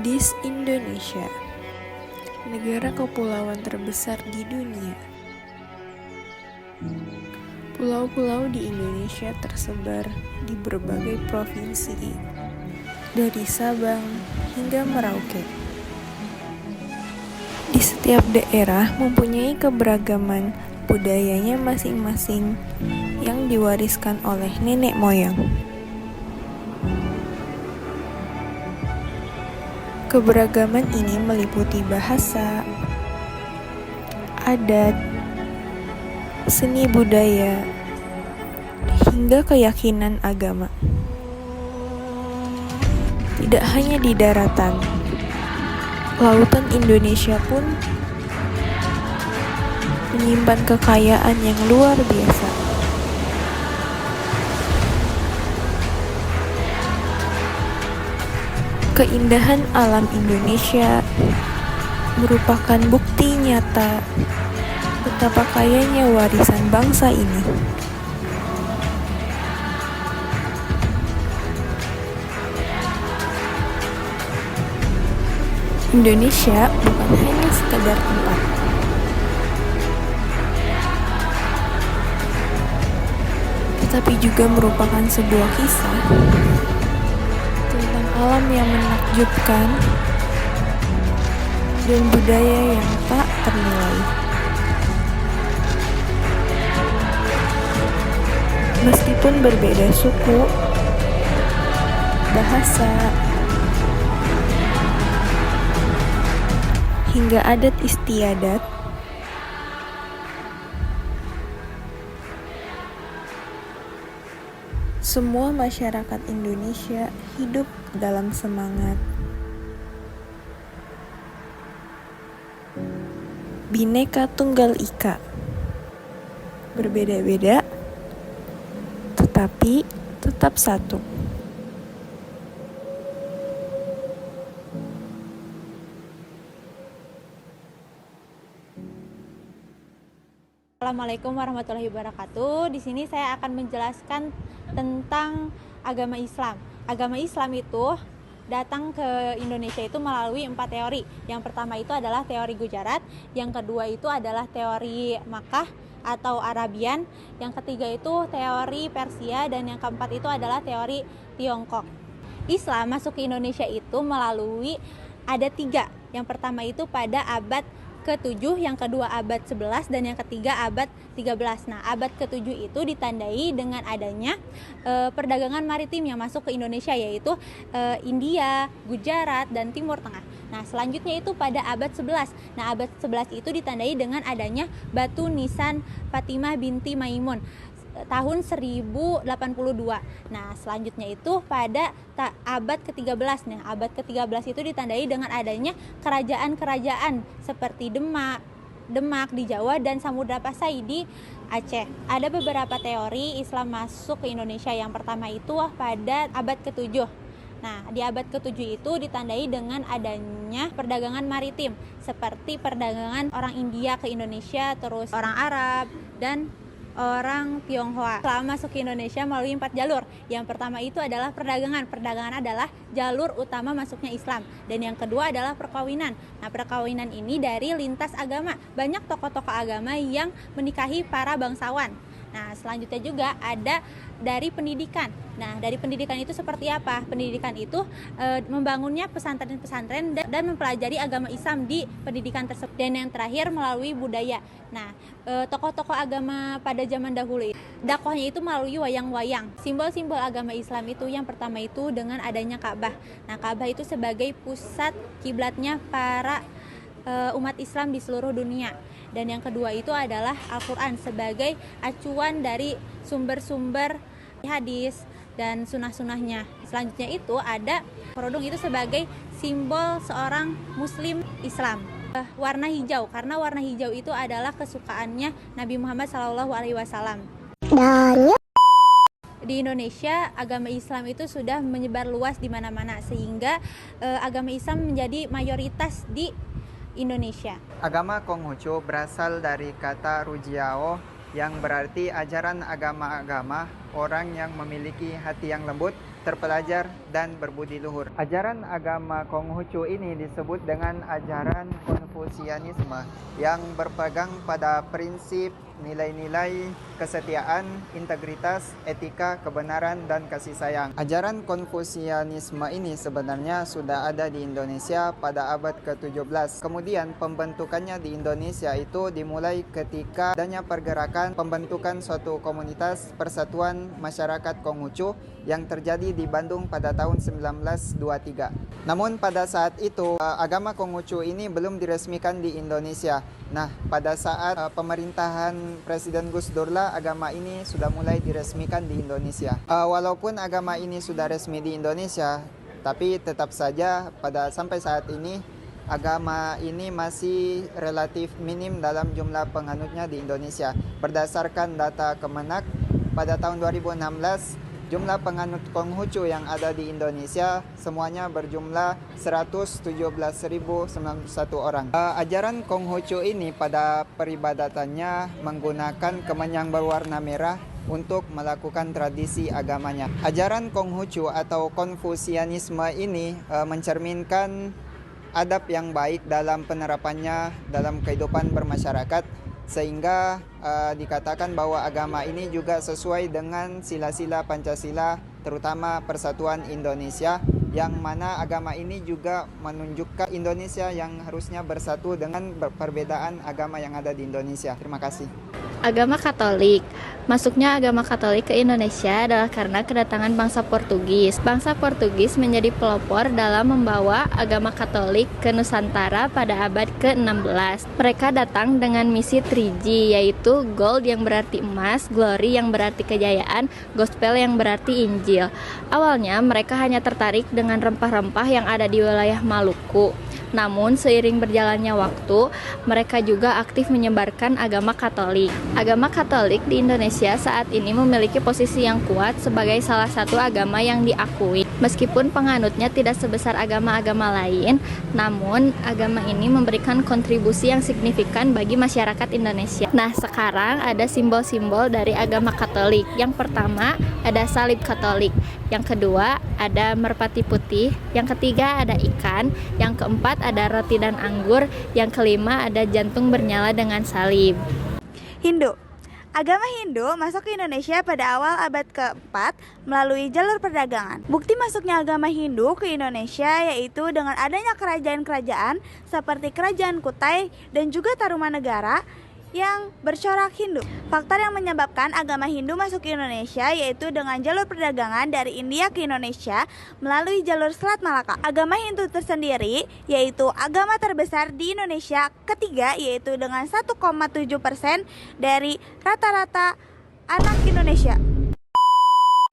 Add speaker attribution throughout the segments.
Speaker 1: Dis Indonesia, negara kepulauan terbesar di dunia. Pulau-pulau di Indonesia tersebar di berbagai provinsi, dari Sabang hingga Merauke. Di setiap daerah mempunyai keberagaman budayanya masing-masing yang diwariskan oleh nenek moyang. Keberagaman ini meliputi bahasa, adat, seni budaya, hingga keyakinan agama. Tidak hanya di daratan, lautan Indonesia pun menyimpan kekayaan yang luar biasa. Keindahan alam Indonesia merupakan bukti nyata betapa kayanya warisan bangsa ini. Indonesia bukan hanya sekedar tempat, tetapi juga merupakan sebuah kisah tentang alam yang menakjubkan dan budaya yang tak ternilai. Meskipun berbeda suku, bahasa, hingga adat istiadat, semua masyarakat Indonesia hidup dalam semangat Bhinneka Tunggal Ika. Berbeda-beda, tetapi tetap satu.
Speaker 2: Assalamualaikum warahmatullahi wabarakatuh. Di sini saya akan menjelaskan tentang agama Islam. Agama Islam itu datang ke Indonesia itu melalui 4 teori. Yang pertama itu adalah teori Gujarat, yang kedua itu adalah teori Makkah atau Arabian, yang ketiga itu teori Persia, dan yang keempat itu adalah teori Tiongkok. Islam masuk ke Indonesia itu melalui ada 3. Yang pertama itu pada abad ke-7, yang kedua abad 11, dan yang ketiga abad 13. Nah, abad ke-7 itu ditandai dengan adanya perdagangan maritim yang masuk ke Indonesia, yaitu India, Gujarat, dan Timur Tengah. Nah, selanjutnya itu pada abad 11. Nah, abad 11 itu ditandai dengan adanya batu nisan Fatimah binti Maimun tahun 1082. Nah, selanjutnya itu pada abad ke-13. Nah, abad ke-13 itu ditandai dengan adanya kerajaan-kerajaan seperti Demak di Jawa dan Samudra Pasai di Aceh. Ada beberapa teori Islam masuk ke Indonesia. Yang pertama itu pada abad ke-7. Nah, di abad ke-7 itu ditandai dengan adanya perdagangan maritim seperti perdagangan orang India ke Indonesia, terus orang Arab dan orang Tionghoa. Islam masuk ke Indonesia melalui 4 jalur. Yang pertama itu adalah perdagangan. Perdagangan adalah jalur utama masuknya Islam. Dan yang kedua adalah perkawinan. Nah, perkawinan ini dari lintas agama. Banyak tokoh-tokoh agama yang menikahi para bangsawan. Nah, selanjutnya juga ada dari pendidikan. Nah, dari pendidikan itu seperti apa? Pendidikan itu membangunnya pesantren-pesantren dan mempelajari agama Islam di pendidikan tersebut. Dan yang terakhir melalui budaya. Nah, tokoh-tokoh agama pada zaman dahulu dakwahnya itu melalui wayang-wayang. Simbol-simbol agama Islam itu yang pertama itu dengan adanya Ka'bah. Nah, Ka'bah itu sebagai pusat kiblatnya para umat Islam di seluruh dunia. Dan yang kedua itu adalah Al-Quran sebagai acuan dari sumber-sumber hadis dan sunah-sunahnya. Selanjutnya itu ada kerudung itu sebagai simbol seorang muslim Islam. Warna hijau, karena warna hijau itu adalah kesukaannya Nabi Muhammad SAW. Di Indonesia agama Islam itu sudah menyebar luas di mana-mana, sehingga agama Islam menjadi mayoritas di Indonesia.
Speaker 3: Agama Konghucu berasal dari kata Rujiao yang berarti ajaran agama-agama orang yang memiliki hati yang lembut, terpelajar, dan berbudi luhur. Ajaran agama Konghucu ini disebut dengan ajaran Konfusianisme yang berpegang pada prinsip nilai-nilai kesetiaan, integritas, etika, kebenaran, dan kasih sayang. Ajaran Konfusianisme ini sebenarnya sudah ada di Indonesia pada abad ke-17. Kemudian pembentukannya di Indonesia itu dimulai ketika adanya pergerakan pembentukan suatu komunitas persatuan masyarakat Konghucu yang terjadi di Bandung pada tahun 1923. Namun pada saat itu agama Konghucu ini belum diresmikan di Indonesia. Nah, pada saat pemerintahan Presiden Gus Durlah, agama ini sudah mulai diresmikan di Indonesia. Walaupun agama ini sudah resmi di Indonesia, tapi tetap saja sampai saat ini agama ini masih relatif minim dalam jumlah penganutnya di Indonesia. Berdasarkan data Kemenak, pada tahun 2016, jumlah penganut Konghucu yang ada di Indonesia semuanya berjumlah 117.091 orang. Ajaran Konghucu ini pada peribadatannya menggunakan kemenyan berwarna merah untuk melakukan tradisi agamanya. Ajaran Konghucu atau Konfusianisme ini mencerminkan adab yang baik dalam penerapannya dalam kehidupan bermasyarakat, sehingga dikatakan bahwa agama ini juga sesuai dengan sila-sila Pancasila, terutama Persatuan Indonesia, yang mana agama ini juga menunjukkan Indonesia yang harusnya bersatu dengan perbedaan agama yang ada di Indonesia. Terima kasih.
Speaker 4: Agama Katolik. Masuknya agama Katolik ke Indonesia adalah karena kedatangan bangsa Portugis. Bangsa Portugis menjadi pelopor dalam membawa agama Katolik ke Nusantara pada abad ke-16. Mereka datang dengan misi 3G, yaitu Gold yang berarti emas, Glory yang berarti kejayaan, Gospel yang berarti Injil. Awalnya mereka hanya tertarik dengan rempah-rempah yang ada di wilayah Maluku. Namun seiring berjalannya waktu, mereka juga aktif menyebarkan agama Katolik. Agama Katolik di Indonesia saat ini memiliki posisi yang kuat sebagai salah satu agama yang diakui. Meskipun penganutnya tidak sebesar agama-agama lain, namun agama ini memberikan kontribusi yang signifikan bagi masyarakat Indonesia. Nah, sekarang ada simbol-simbol dari agama Katolik. Yang pertama ada salib Katolik, yang kedua ada merpati putih, yang ketiga ada ikan, yang keempat ada roti dan anggur, yang kelima ada jantung bernyala dengan salib.
Speaker 5: Hindu. Agama Hindu masuk ke Indonesia pada awal abad ke-4 melalui jalur perdagangan. Bukti masuknya agama Hindu ke Indonesia yaitu dengan adanya kerajaan-kerajaan seperti Kerajaan Kutai dan juga Tarumanegara yang bercorak Hindu. Faktor yang menyebabkan agama Hindu masuk ke Indonesia yaitu dengan jalur perdagangan dari India ke Indonesia melalui jalur Selat Malaka. Agama Hindu tersendiri yaitu agama terbesar di Indonesia ketiga, yaitu dengan 1,7% dari rata-rata anak Indonesia.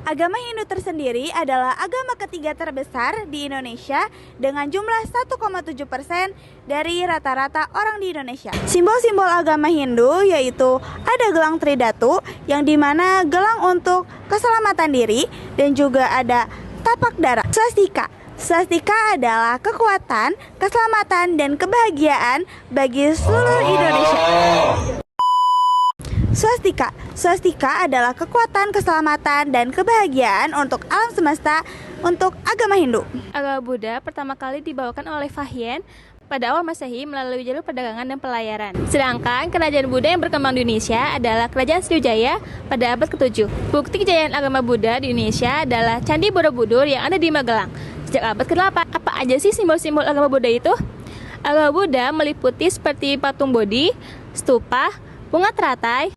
Speaker 5: Agama Hindu tersendiri adalah agama ketiga terbesar di Indonesia dengan jumlah 1,7% dari rata-rata orang di Indonesia. Simbol-simbol agama Hindu yaitu ada gelang tridatu yang dimana gelang untuk keselamatan diri, dan juga ada tapak darah. Swastika. Swastika adalah kekuatan, keselamatan, dan kebahagiaan bagi seluruh Indonesia. Swastika adalah kekuatan, keselamatan, dan kebahagiaan untuk alam semesta untuk agama Hindu.
Speaker 6: Agama Buddha pertama kali dibawakan oleh Fahian pada awal Masehi melalui jalur perdagangan dan pelayaran. Sedangkan kerajaan Buddha yang berkembang di Indonesia adalah Kerajaan Sriwijaya pada abad ke-7. Bukti kejayaan agama Buddha di Indonesia adalah Candi Borobudur yang ada di Magelang sejak abad ke-8. Apa aja sih simbol-simbol agama Buddha itu? Agama Buddha meliputi seperti patung Bodhi, stupa, bunga teratai.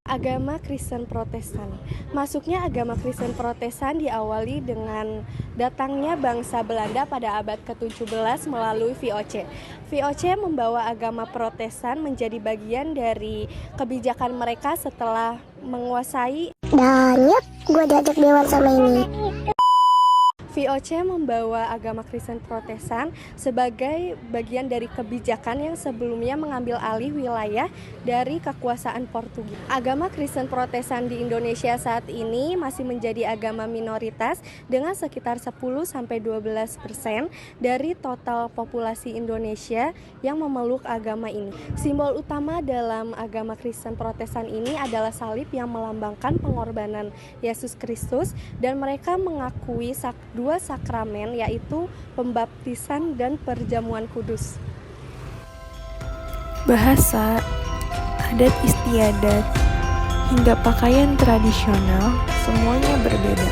Speaker 7: Agama Kristen Protestan. Masuknya agama Kristen Protestan diawali dengan datangnya bangsa Belanda pada abad ke-17 melalui VOC. VOC membawa agama Protestan menjadi bagian dari kebijakan mereka setelah menguasai.
Speaker 8: Dan yuk, gue diajak dewan sama ini.
Speaker 7: VOC membawa agama Kristen Protestan sebagai bagian dari kebijakan yang sebelumnya mengambil alih wilayah dari kekuasaan Portugis. Agama Kristen Protestan di Indonesia saat ini masih menjadi agama minoritas dengan sekitar 10-12% dari total populasi Indonesia yang memeluk agama ini. Simbol utama dalam agama Kristen Protestan ini adalah salib yang melambangkan pengorbanan Yesus Kristus, dan mereka mengakui dua sakramen, yaitu pembaptisan dan perjamuan kudus.
Speaker 1: Bahasa, adat istiadat, hingga pakaian tradisional semuanya berbeda.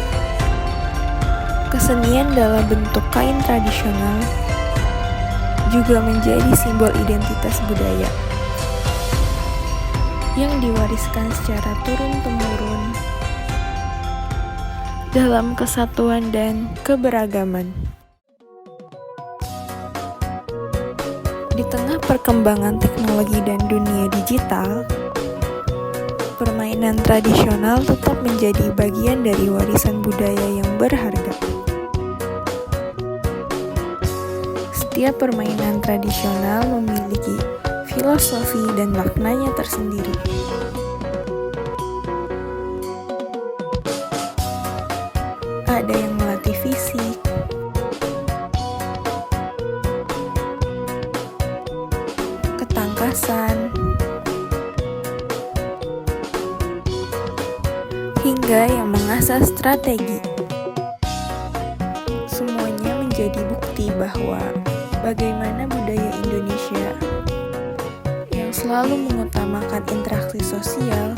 Speaker 1: Kesenian dalam bentuk kain tradisional juga menjadi simbol identitas budaya yang diwariskan secara turun-temurun dalam kesatuan dan keberagaman. Di tengah perkembangan teknologi dan dunia digital, permainan tradisional tetap menjadi bagian dari warisan budaya yang berharga. Setiap permainan tradisional memiliki filosofi dan maknanya tersendiri. Ada yang melatih fisik, ketangkasan, hingga yang mengasah strategi. Semuanya menjadi bukti bahwa bagaimana budaya Indonesia yang selalu mengutamakan interaksi sosial,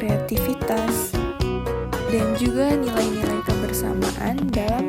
Speaker 1: kreativitas, dan juga nilai-nilai kebersamaan dalam